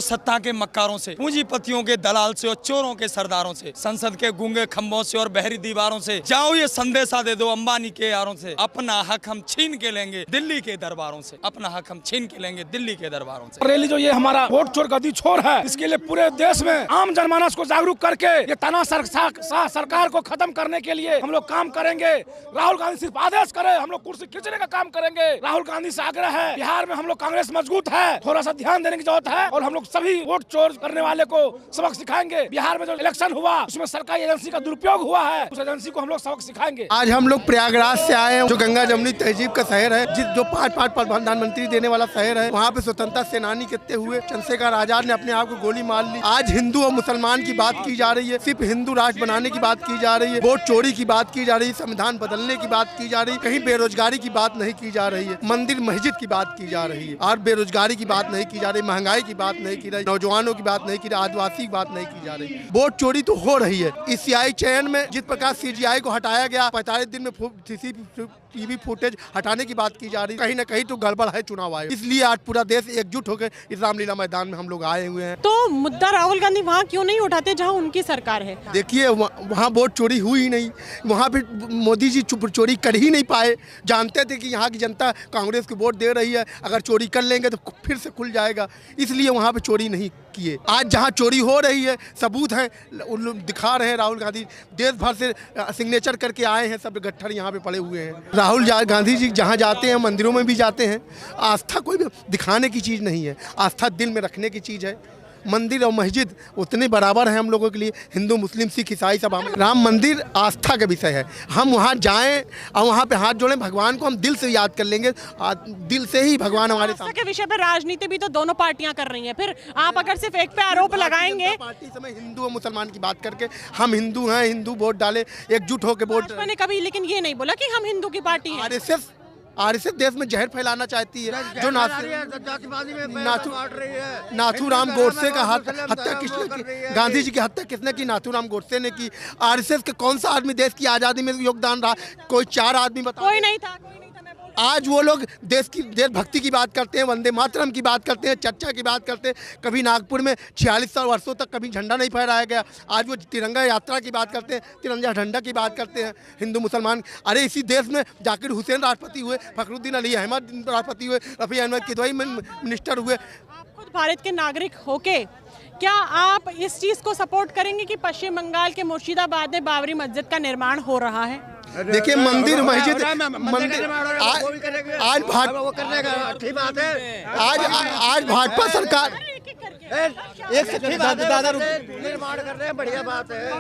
सत्ता के मक्कारों से, पूंजीपतियों के दलाल से और चोरों के सरदारों से, संसद के गूंगे खंभों से और बहरी दीवारों से जाओ ये संदेशा दे दो अंबानी के यारों से, अपना हक हम छीन के लेंगे दिल्ली के दरबारों से, अपना हक हम छीन के लेंगे दिल्ली के दरबारों से। रैली जो ये हमारा वोट चोर गद्दी छोर है, इसके लिए पूरे देश में आम जनमानस को जागरूक करके ये तानाशाह सरकार को खत्म करने के लिए हम लोग काम करेंगे। राहुल गांधी सिर्फ आदेश करे, हम लोग कुर्सी खींचने का काम करेंगे। राहुल गांधी से आग्रह है, बिहार में हम लोग कांग्रेस मजबूत है, थोड़ा सा ध्यान देने की जरूरत है और हम लोग सभी वोट चोर करने वाले को सबक सिखाएंगे। बिहार में जो इलेक्शन हुआ उसमें सरकारी एजेंसी का दुरुपयोग हुआ है, उस एजेंसी को हम लोग सबक सिखाएंगे। आज हम लोग प्रयागराज से आए हैं, जो गंगा जमुनी तहजीब का शहर है, जो 5 प्रधानमंत्री देने वाला शहर है। वहाँ पे स्वतंत्रता सेनानी कहते हुए चंद्रशेखर आजाद ने अपने आप को गोली मार ली। आज हिंदू और मुसलमान की बात की जा रही है, सिर्फ हिंदू राष्ट्र बनाने की बात की जा रही है, वोट चोरी की बात की जा रही है, संविधान बदलने की बात की जा रही है, कहीं बेरोजगारी की बात नहीं की जा रही है, मंदिर मस्जिद की बात की जा रही है और बेरोजगारी की बात नहीं की जा रही, महंगाई की बात नहीं की रही, नौजवानों की बात नहीं की रही, आदिवासी की बात नहीं की जा रही। वोट चोरी तो हो रही है। इस सीआई चयन में जिस प्रकार CGI को हटाया गया, 45 दिन में CCTV फुटेज हटाने की बात की जा रही, कहीं न कहीं तो गड़बड़ है चुनाव आयोग। इसलिए आज पूरा देश एकजुट होकर इस रामलीला मैदान में हम लोग आए हुए हैं। तो मुद्दा राहुल गांधी वहाँ क्यों नहीं उठाते जहाँ उनकी सरकार है? देखिए वहाँ वोट चोरी हुई ही नहीं, वहाँ पे मोदी जी चोरी कर ही नहीं पाए। जानते थे कि यहाँ की जनता कांग्रेस को वोट दे रही है, अगर चोरी कर लेंगे तो फिर से खुल जाएगा, इसलिए वहाँ पे चोरी नहीं किए। आज जहाँ चोरी हो रही है सबूत है, दिखा रहे हैं। राहुल गांधी देश भर से सिग्नेचर करके आए हैं, सब गट्ठर यहाँ पे पड़े हुए हैं। राहुल गांधी जी जहाँ जाते हैं, मंदिरों में भी जाते हैं। आस्था कोई भी दिखाने की चीज़ नहीं है, आस्था दिल में रखने की चीज़ है। मंदिर और मस्जिद उतने बराबर हैं हम लोगों के लिए, हिंदू मुस्लिम सिख ईसाई सब। राम मंदिर आस्था का विषय है, हम वहाँ जाएं और वहाँ पे हाथ जोड़ें, भगवान को हम दिल से याद कर लेंगे, दिल से ही भगवान हमारे साथ। के विषय पर राजनीति भी तो दोनों पार्टियां कर रही हैं, फिर आप अगर सिर्फ एक पे आरोप लगाएंगे। पार्टी समय हिंदू और मुसलमान की बात करके हम हिंदू हैं, हिंदू वोट डाले, एकजुट होकर वोट। मैंने कभी लेकिन ये नहीं बोला कि हम हिंदू की पार्टी हैं। आरएसएस देश में जहर फैलाना चाहती है, जो नाथूराम गोडसे का हत्या किसने की, गांधी जी की हत्या किसने की? नाथूराम गोडसे ने की। आरएसएस के कौन सा आदमी देश की आज़ादी में योगदान रहा? कोई 4 आदमी बताओ। कोई नहीं था। आज वो लोग देशभक्ति की बात करते हैं, वंदे मातरम की बात करते हैं, चर्चा की बात करते हैं। कभी नागपुर में 46 वर्षों तक कभी झंडा नहीं फहराया गया, आज वो तिरंगा यात्रा की बात करते हैं, तिरंगा झंडा की बात करते हैं। हिंदू मुसलमान, अरे इसी देश में जाकिर हुसैन राष्ट्रपति हुए, फखरुद्दीन अली अहमद राष्ट्रपति हुए, रफ़ी अहमद किदवई मिनिस्टर हुए। खुद भारत के नागरिक होके क्या आप इस चीज़ को सपोर्ट करेंगे कि पश्चिम बंगाल के मुर्शिदाबाद में बाबरी मस्जिद का निर्माण हो रहा है? देखिए मंदिर मस्जिद आज भाजपा सरकार निर्माण कर रहे हैं, बढ़िया बात है।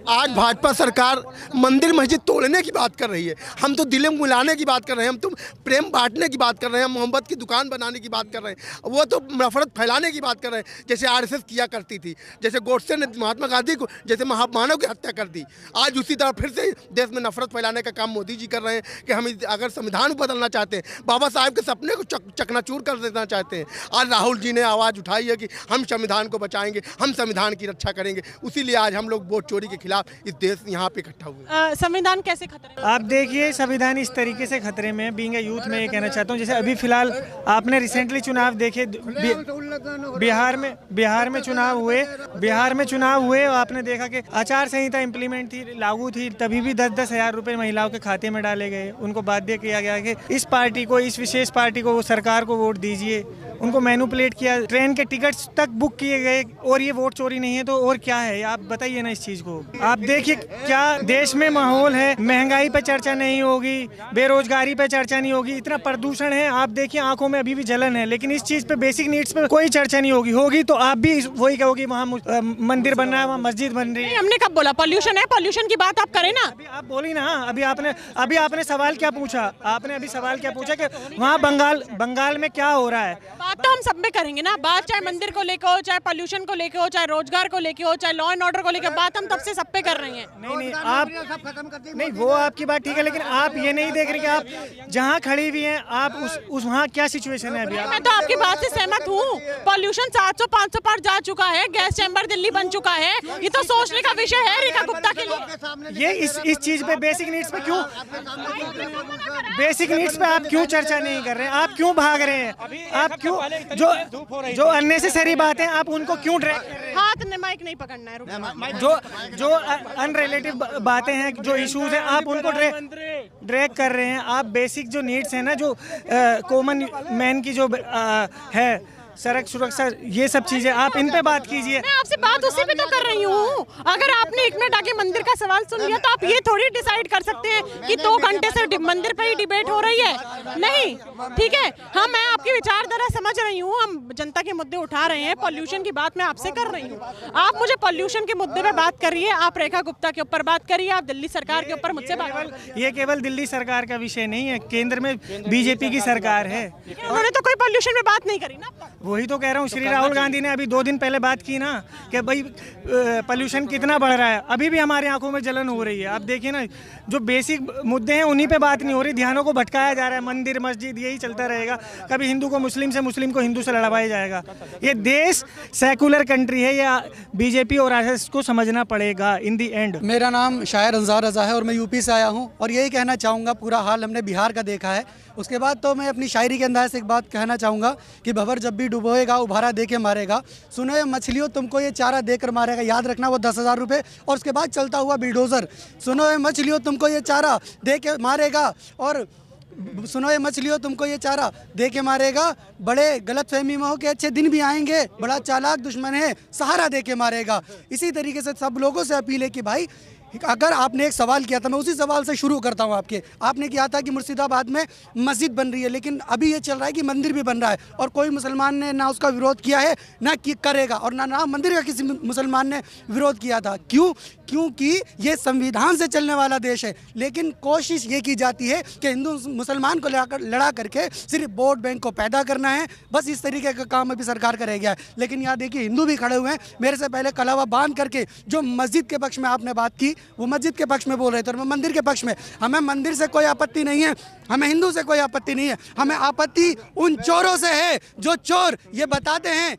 आज भाजपा सरकार मंदिर मस्जिद तोड़ने की बात कर रही है, हम तो दिल मिलाने की बात कर रहे हैं, हम तो प्रेम बांटने की बात कर रहे हैं, मोहब्बत की दुकान बनाने की बात कर रहे हैं। वो तो नफरत फैलाने की बात कर रहे हैं, जैसे आरएसएस किया करती थी, जैसे गोडसे ने महात्मा गांधी को, जैसे महामानव की हत्या कर दी। आज उसी तरह फिर से देश में नफरत फैलाने का काम मोदी जी कर रहे हैं कि हम अगर संविधान बदलना चाहते हैं, बाबा साहब के सपने को चकनाचूर कर देना चाहते हैं। आज राहुल जी ने आवाज़ उठाई है कि हम संविधान को बचाएंगे, हम संविधान की रक्षा करेंगे। उसीलिए आज हम लोग वोट चोरी के खिलाफ इस देश यहाँ पे इकट्ठा हुए। संविधान कैसे खतरे? आप देखिए संविधान इस तरीके से खतरे में, बीइंग ए यूथ में ये कहना चाहता हूँ, जैसे अभी फिलहाल आपने रिसेंटली चुनाव देखे, बिहार में चुनाव हुए, आपने देखा कि आचार संहिता इम्प्लीमेंट थी, लागू थी, तभी भी 10-10 हज़ार रुपए महिलाओं के खाते में डाले गए। उनको बाध्य किया गया कि इस पार्टी को, इस विशेष पार्टी को, सरकार को वोट दीजिए। उनको मैनिपुलेट किया, ट्रेन के टिकट्स तक बुक किए गए। और ये वोट चोरी नहीं है तो और क्या है? आप बताइए ना इस चीज़ को। आप देखिए क्या देश में माहौल है, महंगाई पे चर्चा नहीं होगी, बेरोजगारी पे चर्चा नहीं होगी, इतना प्रदूषण है। आप देखिए आंखों में अभी भी जलन है, लेकिन इस चीज़ पे, बेसिक नीड्स पे कोई चर्चा नहीं होगी तो आप भी वही कहोगे वहाँ मंदिर बन रहा है, वहाँ मस्जिद बन रही है। हमने कब बोला पॉल्यूशन है? पॉल्यूशन की बात आप करें ना। अभी आप बोली ना, अभी आपने सवाल क्या पूछा? आपने अभी सवाल क्या पूछा कि वहाँ बंगाल में क्या हो रहा है? बात तो हम सब में करेंगे ना, बात चाहे मंदिर को लेकर हो, चाहे पॉल्यूशन को लेकर हो, चाहे रोजगार को लेकर हो, चाहे लॉ एंड ऑर्डर को लेकर, बात हम तब से सब पे कर रहे हैं। नहीं आप नहीं, वो आपकी बात ठीक है, लेकिन आप ये नहीं देख रहे कि आप जहाँ खड़ी हुई हैं, आप उस वहाँ क्या सिचुएशन है अभी? मैं तो आपकी बात से सहमत हूँ। पॉल्यूशन 700-500 पार जा चुका है, गैस चैम्बर दिल्ली बन चुका है, ये तो सोचने का विषय है रेखा गुप्ता के लिए। ये इस चीज पे, बेसिक नीड्स पे क्यों, बेसिक नीड्स पे आप क्यों चर्चा नहीं कर रहे हैं? आप क्यों भाग रहे हैं? आप क्यों जो अन्य अननेसेसरी बातें आप उनको क्यों ड्रैग कर रहे हैं? हाथ ने माइक नहीं पकड़ना है, रुक जाओ। जो अनरिलेटिव बातें हैं, जो इश्यूज हैं, आप उनको ड्रैग कर रहे हैं। आप बेसिक जो नीड्स हैं ना, जो कॉमन मैन की जो है, सड़क सुरक्षा, ये सब चीजें, आप इन पे बात कीजिए। मैं आपसे बात उसी पे तो कर रही हूँ। अगर आपने 1 मिनट आके मंदिर का सवाल सुन लिया तो आप ये थोड़ी डिसाइड कर सकते हैं कि 2 घंटे से मंदिर पे ही डिबेट हो रही है। नहीं, ठीक है। हाँ, मैं आपकी विचारधारा समझ रही हूँ, हम जनता के मुद्दे उठा रहे हैं, पॉल्यूशन की बात मैं आपसे कर रही हूँ। आप मुझे पॉल्यूशन के मुद्दे पे बात करिए, आप रेखा गुप्ता के ऊपर बात करिए, आप दिल्ली सरकार के ऊपर मुझसे बात। ये केवल दिल्ली सरकार का विषय नहीं है, केंद्र में बीजेपी की सरकार है। उन्होंने तो कोई पॉल्यूशन पे बात नहीं करी ना। वही तो कह रहा हूँ, श्री राहुल गांधी ने अभी 2 दिन पहले बात की ना कि भाई पोल्यूशन कितना बढ़ रहा है। अभी भी हमारी आंखों में जलन हो रही है। आप देखिए ना, जो बेसिक मुद्दे हैं उन्हीं पे बात नहीं हो रही, ध्यानों को भटकाया जा रहा है। मंदिर मस्जिद यही चलता रहेगा, कभी हिंदू को मुस्लिम से, मुस्लिम को हिंदू से लड़वाया जाएगा। ये देश सेकुलर कंट्री है, या बीजेपी और आरएसएस को समझना पड़ेगा इन दी एंड। मेरा नाम शायर अंजार रजा है और मैं यूपी से आया हूँ, और यही कहना चाहूँगा, पूरा हाल हमने बिहार का देखा है। उसके बाद तो मैं अपनी शायरी के अंदाज से एक बात कहना चाहूँगा कि भंवर जब भी डुबोएगा उभारा दे के मारेगा। सुनो ये मछलियों तुमको ये चारा देकर मारेगा, याद रखना वो 10,000 रुपये, और उसके बाद चलता हुआ बिल्डोज़र। सुनो ये मछलियों तुमको ये चारा दे के मारेगा, और सुनो ये मछलियों तुमको ये चारा दे के मारेगा। बड़े गलतफहमी में हो कि अच्छे दिन भी आएंगे, बड़ा चालाक दुश्मन है, सहारा दे के मारेगा। इसी तरीके से सब लोगों से अपील है कि भाई, अगर आपने एक सवाल किया था, मैं उसी सवाल से शुरू करता हूं। आपने किया था कि मुर्शिदाबाद में मस्जिद बन रही है, लेकिन अभी ये चल रहा है कि मंदिर भी बन रहा है, और कोई मुसलमान ने ना उसका विरोध किया है, ना करेगा, और ना मंदिर का किसी मुसलमान ने विरोध किया था। क्यों? क्योंकि ये संविधान से चलने वाला देश है। लेकिन कोशिश ये की जाती है कि हिंदू मुसलमान को लड़ा करके सिर्फ वोट बैंक को पैदा करना है। बस इस तरीके का काम अभी सरकार का रह गया है। लेकिन यहाँ देखिए, हिंदू भी खड़े हुए हैं मेरे से पहले, कलावा बांध करके। जो मस्जिद के पक्ष में आपने बात की, वो मस्जिद के पक्ष में बोल रहे थे, और मैं मंदिर के पक्ष में। हमें मंदिर से कोई आपत्ति नहीं है, हमें हिंदू से कोई आपत्ति नहीं है। हमें आपत्ति उन चोरों से है जो चोर ये बताते हैं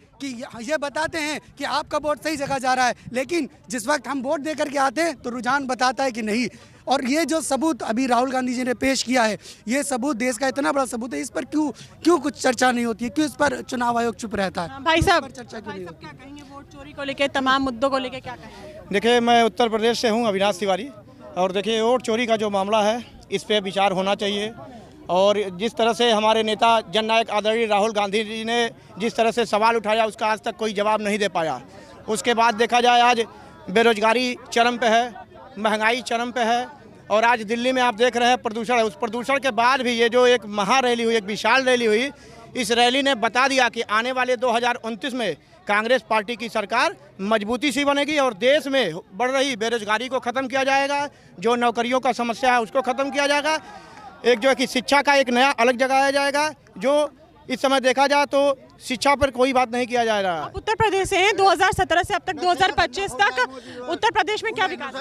कि आपका वोट सही जगह जा रहा है, लेकिन जिस वक्त हम वोट दे करके आते हैं तो रुझान बताता है कि नहीं। और ये जो सबूत अभी राहुल गांधी जी ने पेश किया है, ये सबूत देश का इतना बड़ा सबूत है, इस पर क्यों कुछ चर्चा नहीं होती है? क्यों इस पर चुनाव आयोग चुप रहता है? भाई साहब, चर्चा क्यों नहीं होती? क्या कहेंगे वोट चोरी को लेके, तमाम मुद्दों को लेके क्या कहेंगे? देखिए, मैं उत्तर प्रदेश से हूँ, अविनाश तिवारी, और देखिए, वोट चोरी का जो मामला है, इस पे विचार होना चाहिए। और जिस तरह से हमारे नेता जननायक आदरणीय राहुल गांधी जी ने जिस तरह से सवाल उठाया, उसका आज तक कोई जवाब नहीं दे पाया। उसके बाद देखा जाए, आज बेरोजगारी चरम पे है, महंगाई चरम पे है, और आज दिल्ली में आप देख रहे हैं प्रदूषण है। उस प्रदूषण के बाद भी ये जो एक महा रैली हुई, एक विशाल रैली हुई, इस रैली ने बता दिया कि आने वाले 2029 में कांग्रेस पार्टी की सरकार मजबूती सी बनेगी, और देश में बढ़ रही बेरोजगारी को ख़त्म किया जाएगा, जो नौकरियों का समस्या है उसको ख़त्म किया जाएगा, एक जो है कि शिक्षा का एक नया अलग जगाया जाएगा। जो इस समय देखा जाए तो शिक्षा पर कोई बात नहीं किया जा रहा है। उत्तर प्रदेश से 2017 से अब तक 2025 तक उत्तर प्रदेश में क्या विकास?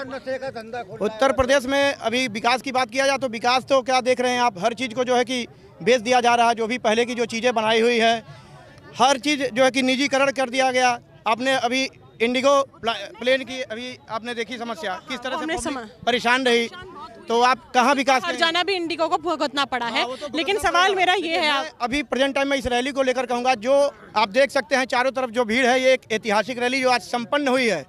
उत्तर प्रदेश में अभी विकास की बात किया जाए तो विकास तो क्या देख रहे हैं आप, हर चीज़ को जो है कि बेच दिया जा रहा है। जो भी पहले की जो चीज़ें बनाई हुई है, हर चीज़ जो है कि निजीकरण कर दिया गया। आपने अभी इंडिगो प्लेन की अभी आपने देखी समस्या, किस तरह से परेशान रही, तो आप कहाँ विकास हर जाना भी इंडिगो को भुगतना पड़ा है। लेकिन सवाल मेरा ये है, अभी प्रेजेंट टाइम में इस रैली को लेकर कहूँगा, जो आप देख सकते हैं चारों तरफ जो भीड़ है, ये एक ऐतिहासिक रैली जो आज संपन्न हुई है।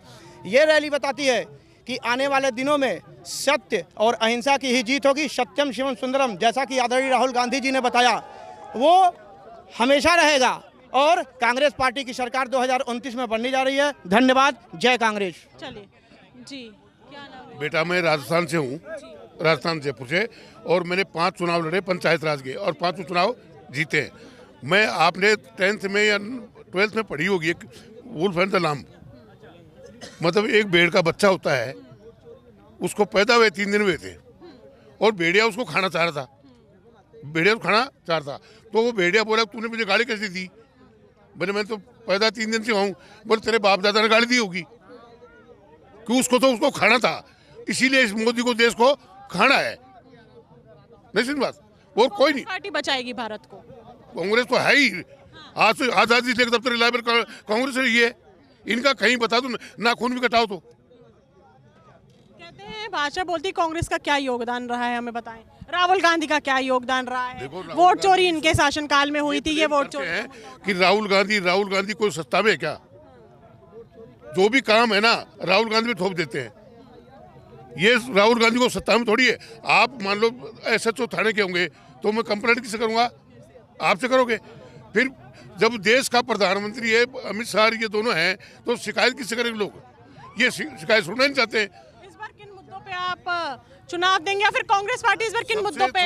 ये रैली बताती है कि आने वाले दिनों में सत्य और अहिंसा की ही जीत होगी। सत्यम शिवम सुंदरम, जैसा कि आदरणीय राहुल गांधी जी ने बताया, वो हमेशा रहेगा, और कांग्रेस पार्टी की सरकार 2029 में बनने जा रही है। धन्यवाद, जय कांग्रेस। चलिए जी, क्या नाम है? बेटा, मैं राजस्थान से हूँ, राजस्थान जयपुर से, और मैंने 5 चुनाव लड़े पंचायत राज के, और 5 चुनाव जीते हैं। मैं, आपने 10th में या 12th में पढ़ी होगी, एक वुल्फ एंड द लैम्ब, मतलब एक भेड़ का बच्चा होता है, उसको पैदा हुए 3 दिन हुए थे, और भेड़िया उसको खाना चाह रहा था, भेड़िया को खाना चाह रहा था, तो वो भेड़िया बोला, तूने मुझे गाली कैसे दी? बोले, मैं तो पैदा 3 दिन से हूँ। बोले, तेरे बाप दादा ने गाली दी होगी, क्यों? उसको खाना था, इसीलिए इस मोदी को, देश को खाना है। नहीं सुन बात, और कोई नहीं। पार्टी बचाएगी भारत को? कांग्रेस तो है ही, आज से आजादी से तब तक रिलायबल कांग्रेस रही है। इनका कहीं बता दो ना, खून भी कटाओ तो। कहते हैं, भाजपा बोलती कांग्रेस का क्या योगदान रहा है, हमें बताएं। राहुल गांधी का क्या योगदान रहा है? वोट चोरी इनके शासनकाल में हुई थी, ये वोट चोरी है कि राहुल गांधी कोई सत्ता में क्या? जो भी काम है ना राहुल गांधी में थोप देते हैं। ये राहुल गांधी को सत्ता में थोड़ी है। आप मान लो SHO थाने के होंगे तो मैं कंप्लेंट किससे करूंगा? आपसे करोगे। फिर जब देश का प्रधानमंत्री है अमित शाह, ये दोनों हैं, तो शिकायत किससे करेंगे लोग? ये शिकायत सुनना नहीं चाहते हैं। इस बार किन मुद्दों पे आप चुनाव देंगे या फिर कांग्रेस पार्टी इस बार किन मुद्दों पे?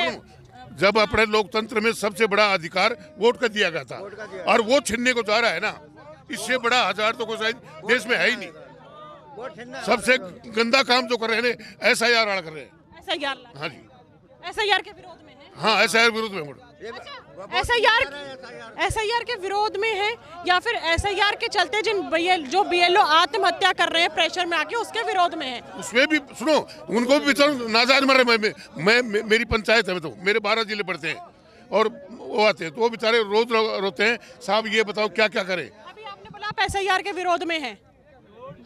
जब अपने लोकतंत्र में सबसे बड़ा अधिकार वोट का दिया गया था और वो छीनने को जा रहा है ना, इससे बड़ा हजार तो कोई शायद देश में है ही नहीं। सबसे गंदा काम जो कर रहे हैं SIR कर रहे हैं। SIR? हाँ जी। SIR के विरोध में है? हाँ, SIR विरोध में वोट। SIR के विरोध में है या फिर SIR के चलते जो BLO आत्महत्या कर रहे हैं प्रेशर में आके, उसके विरोध में है? उसमें भी सुनो, उनको भी बेचारों नाजायज मर रहे। मैं मेरी पंचायत है, तो मेरे 12 जिले पड़ते हैं और वो आते हैं तो वो बेचारे रोज रोते हैं, साहब ये बताओ क्या क्या करें। अभी आपने बोला आप SIR के विरोध में है।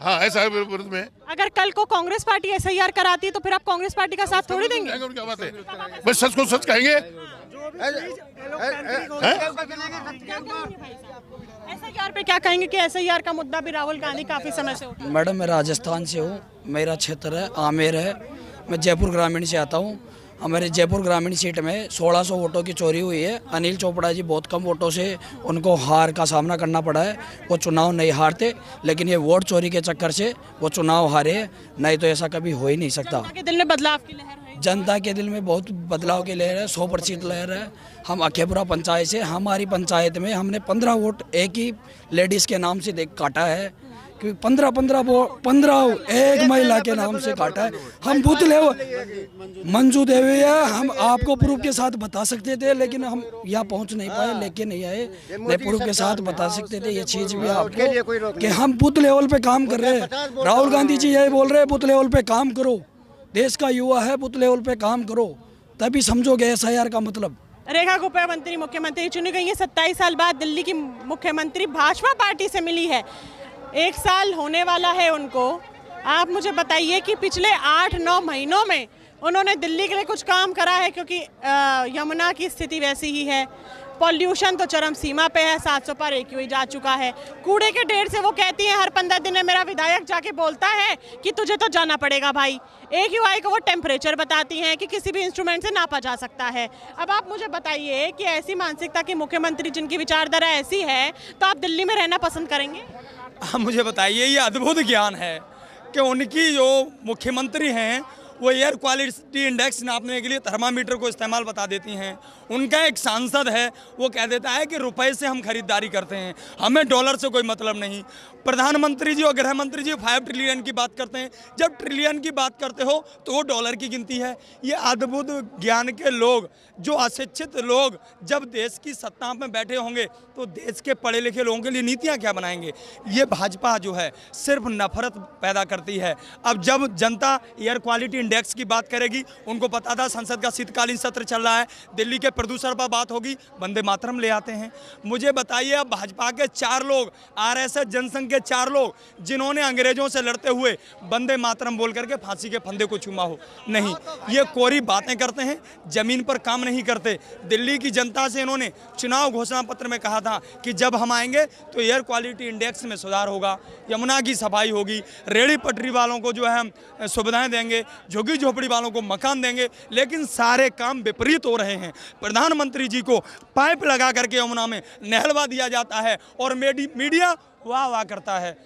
हाँ, SIR विरोध में है। अगर कल को कांग्रेस पार्टी SIR कराती है तो फिर आप कांग्रेस पार्टी का साथ थोड़ी देंगे? क्या बात है, बस सच को सच कहेंगे। SIR पे क्या कहेंगे कि SIR का मुद्दा भी राहुल गांधी काफी समय से उठा? मैडम, मैं राजस्थान से हूँ, मेरा क्षेत्र है आमेर है, मैं जयपुर ग्रामीण से आता हूँ। हमारे जयपुर ग्रामीण सीट में 1600 वोटों की चोरी हुई है। अनिल चोपड़ा जी बहुत कम वोटों से उनको हार का सामना करना पड़ा है। वो चुनाव नहीं हारते, लेकिन ये वोट चोरी के चक्कर से वो चुनाव हारे, नहीं तो ऐसा कभी हो ही नहीं सकता। जनता के दिल में बदलाव की लहर है? जनता के दिल में बहुत बदलाव की लहर है, 100% लहर है। हम अखेपुरा पंचायत से, हमारी पंचायत में हमने 15 वोट एक ही लेडीज़ के नाम से काटा है, क्योंकि 15 एक महिला के नाम से काटा है। हम बूथ लेवल मंजू देवी है, हम आपको प्रूफ के साथ बता सकते थे, लेकिन हम यहाँ पहुँच नहीं पाए, लेके नहीं आए। नहीं, प्रूफ के साथ बता सकते थे ये चीज़ भी आपको कि हम बूथ लेवल पे काम कर रहे हैं। राहुल गांधी जी यही बोल रहे हैं, बूथ लेवल पे काम करो, देश का युवा है, बूथ लेवल पे काम करो, तभी समझोगे SIR का मतलब। रेखा गुप्ता मंत्री मुख्यमंत्री चुनी गई है। 27 साल बाद दिल्ली की मुख्यमंत्री भाजपा पार्टी से मिली है। 1 साल होने वाला है उनको। आप मुझे बताइए कि पिछले 8-9 महीनों में उन्होंने दिल्ली के लिए कुछ काम करा है? क्योंकि यमुना की स्थिति वैसी ही है, पॉल्यूशन तो चरम सीमा पे है, 700 पर AQI जा चुका है। कूड़े के ढेर से वो कहती हैं हर 15 दिन में मेरा विधायक जाके बोलता है कि तुझे तो जाना पड़ेगा भाई। AQI को वो टेम्परेचर बताती हैं कि किसी भी इंस्ट्रूमेंट से नापा जा सकता है। अब आप मुझे बताइए कि ऐसी मानसिकता की मुख्यमंत्री जिनकी विचारधारा ऐसी है, तो आप दिल्ली में रहना पसंद करेंगे? आप मुझे बताइए, ये अद्भुत ज्ञान है कि उनकी जो मुख्यमंत्री हैं वो एयर क्वालिटी इंडेक्स नापने के लिए थर्मामीटर को इस्तेमाल बता देती हैं। उनका एक सांसद है, वो कह देता है कि रुपए से हम खरीदारी करते हैं, हमें डॉलर से कोई मतलब नहीं। प्रधानमंत्री जी और गृह मंत्री जी 5 ट्रिलियन की बात करते हैं, जब ट्रिलियन की बात करते हो तो वो डॉलर की गिनती है। ये अद्भुत ज्ञान के लोग, जो अशिक्षित लोग जब देश की सत्ता में बैठे होंगे तो देश के पढ़े लिखे लोगों के लिए नीतियाँ क्या बनाएंगे? ये भाजपा जो है सिर्फ नफरत पैदा करती है। अब जब जनता एयर क्वालिटी इंडेक्स की बात करेगी, उनको पता था संसद का शीतकालीन सत्र चल रहा है, दिल्ली के प्रदूषण पर बात होगी, वंदे मातरम ले आते हैं। मुझे बताइए, अब भाजपा के 4 लोग, RSS जनसंघ के 4 लोग, जिन्होंने अंग्रेजों से लड़ते हुए वंदे मातरम बोल करके फांसी के फंदे को चूमा हो? नहीं, ये कोरी बातें करते हैं, जमीन पर काम नहीं करते। दिल्ली की जनता से इन्होंने चुनाव घोषणा पत्र में कहा था कि जब हम आएंगे तो एयर क्वालिटी इंडेक्स में सुधार होगा, यमुना की सफाई होगी, रेहड़ी पटरी वालों को जो है हम सुविधाएं देंगे, झुग्गी झोपड़ी वालों को मकान देंगे, लेकिन सारे काम विपरीत हो रहे हैं। प्रधानमंत्री जी को पाइप लगा करके यमुना में नहलवा दिया जाता है और मीडिया वाह वाह करता है।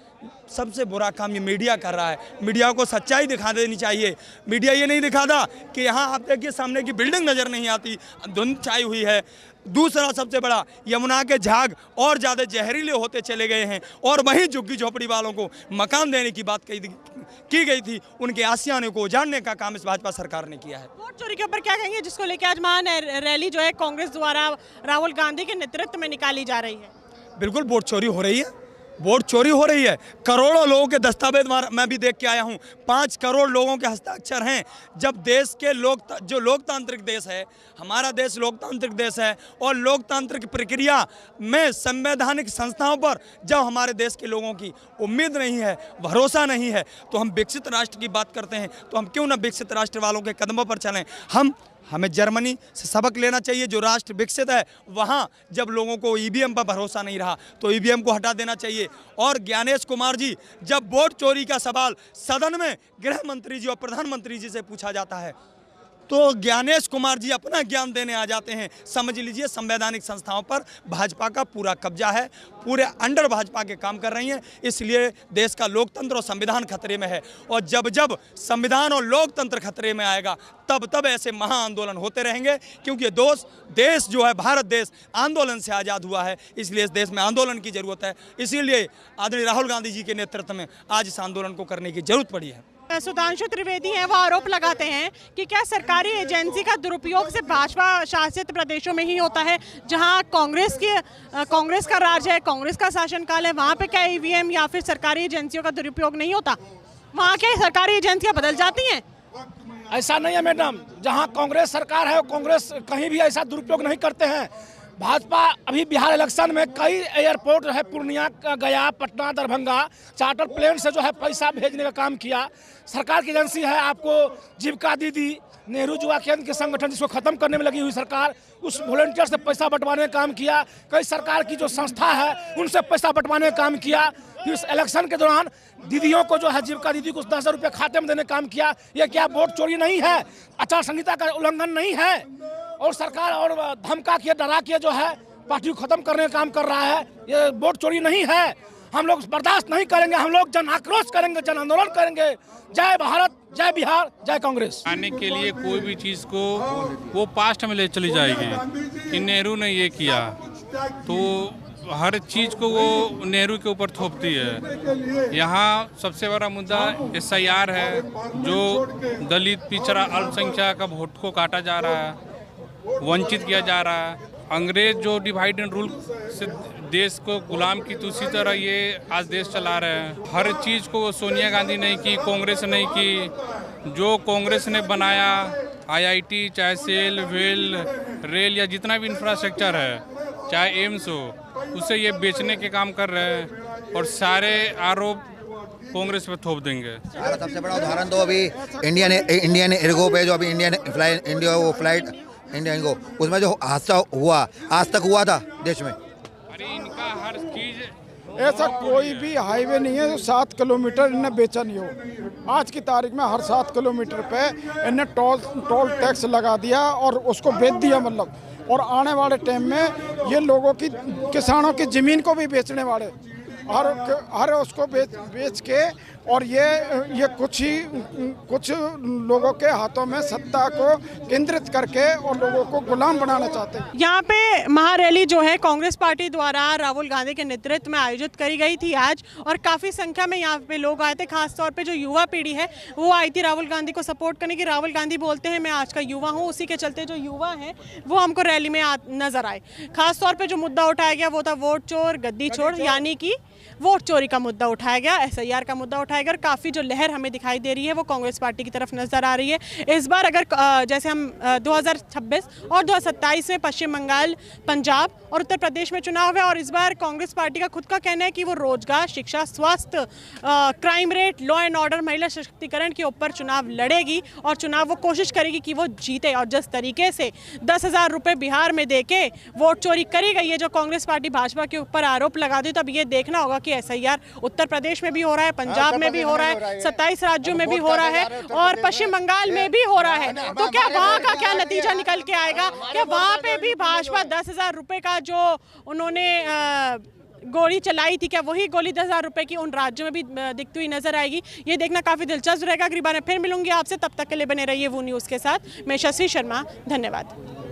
सबसे बुरा काम ये मीडिया कर रहा है। मीडिया को सच्चाई दिखा देनी चाहिए। मीडिया ये नहीं दिखाता कि यहाँ आप देखिए सामने की बिल्डिंग नज़र नहीं आती, धुंध छाई हुई है। दूसरा सबसे बड़ा, यमुना के झाग और ज़्यादा जहरीले होते चले गए हैं और वहीं झुग्गी झोपड़ी वालों को मकान देने की बात की गई थी, उनके आशियाने को उजाड़ने का काम इस भाजपा सरकार ने किया है। वोट चोरी के ऊपर क्या कहेंगे, जिसको लेकर आज महान रैली जो है कांग्रेस द्वारा राहुल गांधी के नेतृत्व में निकाली जा रही है? बिल्कुल वोट चोरी हो रही है, वोट चोरी हो रही है। करोड़ों लोगों के दस्तावेज मैं भी देख के आया हूँ, 5 करोड़ लोगों के हस्ताक्षर हैं। जब देश के जो लोकतांत्रिक देश है, हमारा देश लोकतांत्रिक देश है और लोकतांत्रिक प्रक्रिया में संवैधानिक संस्थाओं पर जब हमारे देश के लोगों की उम्मीद नहीं है, भरोसा नहीं है, तो हम विकसित राष्ट्र की बात करते हैं, तो हम क्यों ना विकसित राष्ट्र वालों के कदमों पर चलें। हमें जर्मनी से सबक लेना चाहिए। जो राष्ट्र विकसित है वहाँ जब लोगों को ईवीएम पर भरोसा नहीं रहा तो ईवीएम को हटा देना चाहिए। और ज्ञानेश कुमार जी, जब वोट चोरी का सवाल सदन में गृह मंत्री जी और प्रधानमंत्री जी से पूछा जाता है तो ज्ञानेश कुमार जी अपना ज्ञान देने आ जाते हैं। समझ लीजिए संवैधानिक संस्थाओं पर भाजपा का पूरा कब्जा है, पूरे अंडर भाजपा के काम कर रही हैं, इसलिए देश का लोकतंत्र और संविधान खतरे में है। और जब जब संविधान और लोकतंत्र खतरे में आएगा तब तब ऐसे महा आंदोलन होते रहेंगे, क्योंकि देश जो है भारत देश आंदोलन से आज़ाद हुआ है, इसलिए इस देश में आंदोलन की ज़रूरत है। इसीलिए आदरणीय राहुल गांधी जी के नेतृत्व में आज इस आंदोलन को करने की जरूरत पड़ी है। सुधांशु त्रिवेदी हैं, वो आरोप लगाते हैं कि क्या सरकारी एजेंसी का दुरुपयोग से भाजपा शासित प्रदेशों में ही होता है, जहां कांग्रेस का राज है, कांग्रेस का शासनकाल है, वहां पे क्या ईवीएम या फिर सरकारी एजेंसियों का दुरुपयोग नहीं होता? वहां क्या सरकारी एजेंसियां बदल जाती हैं? ऐसा नहीं है मैडम, जहां कांग्रेस सरकार है कांग्रेस कहीं भी ऐसा दुरुपयोग नहीं करते हैं। भाजपा अभी बिहार इलेक्शन में कई एयरपोर्ट है, पूर्णिया, गया, पटना, दरभंगा, चार्टर प्लेन से जो है पैसा भेजने का काम किया। सरकार की एजेंसी है, आपको जीविका दीदी, नेहरू युवा केंद्र के संगठन जिसको खत्म करने में लगी हुई सरकार, उस वॉलंटियर से पैसा बंटवाने का काम किया। कई सरकार की जो संस्था है उनसे पैसा बंटवाने का काम किया। फिर इस इलेक्शन के दौरान दीदियों को जो है जीविका दीदी को 10,000 रुपये खाते में देने का काम किया। ये क्या वोट चोरी नहीं है? आचार संहिता का उल्लंघन नहीं है? और सरकार और धमका के डरा के जो है पार्टी को खत्म करने का काम कर रहा है, ये वोट चोरी नहीं है। हम लोग बर्दाश्त नहीं करेंगे, हम लोग जन आक्रोश करेंगे, जन आंदोलन करेंगे। जय भारत, जय बिहार, जय कांग्रेस। आने के लिए कोई भी चीज़ को वो पास्ट में ले चली जाएगी कि नेहरू ने ये किया, तो हर चीज़ को वो नेहरू के ऊपर थोपती है। यहाँ सबसे बड़ा मुद्दा SIR है, जो दलित, पिछड़ा, अल्पसंख्यक का वोट को काटा जा रहा है, वंचित किया जा रहा है। अंग्रेज जो डिवाइड एंड रूल से देश को गुलाम की, तो उसी तरह ये आज देश चला रहे हैं। हर चीज़ को सोनिया गांधी नहीं की, कांग्रेस नहीं की। जो कांग्रेस ने बनाया, IIT, चाहे सेल, वेल, रेल या जितना भी इंफ्रास्ट्रक्चर है, चाहे एम्स हो, उसे ये बेचने के काम कर रहे हैं और सारे आरोप कांग्रेस पे थोप देंगे। सबसे बड़ा उदाहरण तो अभी इंडियन एयरगो पे जो अभी फ्लाइट इंडिया को, उसमें जो हादसा हुआ आज तक हुआ था देश में। अरे इनका हर चीज, ऐसा कोई भी हाईवे नहीं है जो 7 किलोमीटर इन्हें बेचा नहीं हो। आज की तारीख में हर 7 किलोमीटर पे इन्हें टोल टैक्स लगा दिया और उसको बेच दिया, मतलब। और आने वाले टाइम में ये लोगों की, किसानों की ज़मीन को भी बेचने वाले, हर उसको बेच के, और ये कुछ लोगों के हाथों में सत्ता को केंद्रित करके और लोगों को गुलाम बनाना चाहते हैं। यहाँ पे महारैली जो है कांग्रेस पार्टी द्वारा राहुल गांधी के नेतृत्व में आयोजित करी गई थी आज, और काफ़ी संख्या में यहाँ पे लोग आए थे। खासतौर पे जो युवा पीढ़ी है वो आई थी राहुल गांधी को सपोर्ट करने की। राहुल गांधी बोलते हैं मैं आज का युवा हूँ, उसी के चलते जो युवा हैं वो हमको रैली में नजर आए। खासतौर पर जो मुद्दा उठाया गया वो था वोट चोर गद्दी छोड़, यानी कि वोट चोरी का मुद्दा उठाया गया, SIR का मुद्दा उठाया गया। और काफ़ी जो लहर हमें दिखाई दे रही है वो कांग्रेस पार्टी की तरफ नज़र आ रही है। इस बार अगर जैसे हम 2026 और 2027 में पश्चिम बंगाल, पंजाब और उत्तर प्रदेश में चुनाव है, और इस बार कांग्रेस पार्टी का खुद का कहना है कि वो रोजगार, शिक्षा, स्वास्थ्य, crime rate, law and order, महिला सशक्तिकरण के ऊपर चुनाव लड़ेगी और चुनाव वो कोशिश करेगी कि वो जीते। और जिस तरीके से 10,000 रुपये बिहार में दे के वोट चोरी करी गई है, जो कांग्रेस पार्टी भाजपा के ऊपर आरोप लगाती है, तो अब ये देखना होगा कि SIR उत्तर प्रदेश में भी हो रहा है, पंजाब में भी हो रहा है, 27 राज्यों में भी हो रहा है और पश्चिम बंगाल में भी हो रहा है। तो क्या वहाँ का क्या नतीजा निकल के आएगा? क्या वहाँ पे भी भाजपा 10,000 रुपये का जो उन्होंने गोली चलाई थी, क्या वही गोली 10,000 रुपये की उन राज्यों में भी दिखती हुई नजर आएगी? ये देखना काफ़ी दिलचस्प रहेगा। अगली बार मैं फिर मिलूंगी आपसे, तब तक के लिए बने रहिए वो न्यूज़ के साथ। मैं शशि शर्मा, धन्यवाद।